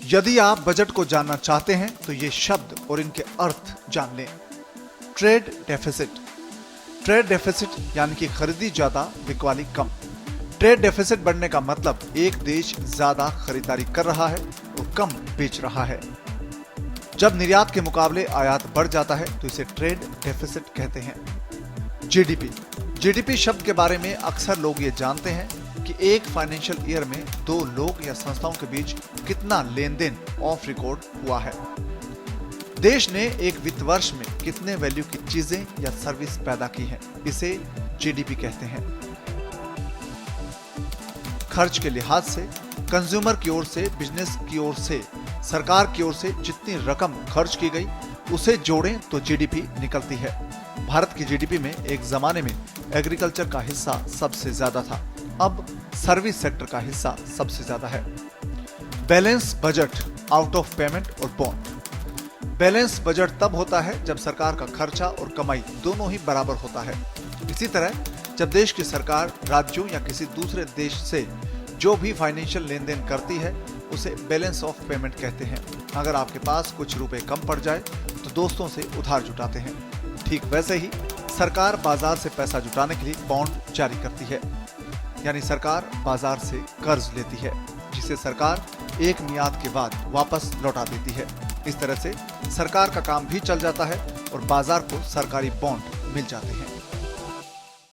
यदि आप बजट को जानना चाहते हैं तो ये शब्द और इनके अर्थ जान लें। Trade deficit. ट्रेड डेफिसिट यानी कि खरीदी ज्यादा बिकवाली कम। ट्रेड डेफिसिट बढ़ने का मतलब एक देश ज्यादा खरीदारी कर रहा है और कम बेच रहा है। जब निर्यात के मुकाबले आयात बढ़ जाता है तो इसे ट्रेड डेफिसिट कहते हैं। जीडीपी। जीडीपी शब्द के बारे में अक्सर लोग ये जानते हैं कि एक फाइनेंशियल ईयर में दो लोग या संस्थाओं के बीच कितना लेन देन ऑफ रिकॉर्ड हुआ है। देश ने एक वित्त वर्ष में कितने वैल्यू की चीजें या सर्विस पैदा की है, इसे जीडीपी कहते हैं। खर्च के लिहाज से कंज्यूमर की ओर से, बिजनेस की ओर से, सरकार की ओर से जितनी रकम खर्च की गई उसे जोड़ें तो जीडीपी निकलती है। भारत की जीडीपी में एक जमाने में एग्रीकल्चर का हिस्सा सबसे ज्यादा था, अब सर्विस सेक्टर का हिस्सा सबसे ज्यादा है। Balance budget, out of payment और बॉन्ड। बैलेंस बजट तब होता है जब सरकार का खर्चा और कमाई दोनों ही बराबर होता है। इसी तरह जब देश की सरकार राज्यों या किसी दूसरे देश से जो भी फाइनेंशियल लेन देन करती है उसे बैलेंस ऑफ पेमेंट कहते हैं। अगर आपके पास कुछ रुपए कम पड़ जाए तो दोस्तों से उधार जुटाते हैं। ठीक वैसे ही सरकार बाजार से पैसा जुटाने के लिए बॉन्ड जारी करती है, यानी सरकार बाजार से कर्ज लेती है जिसे सरकार एक मियाद के बाद वापस लौटा देती है। इस तरह से सरकार का काम भी चल जाता है और बाजार को सरकारी बॉन्ड मिल जाते हैं।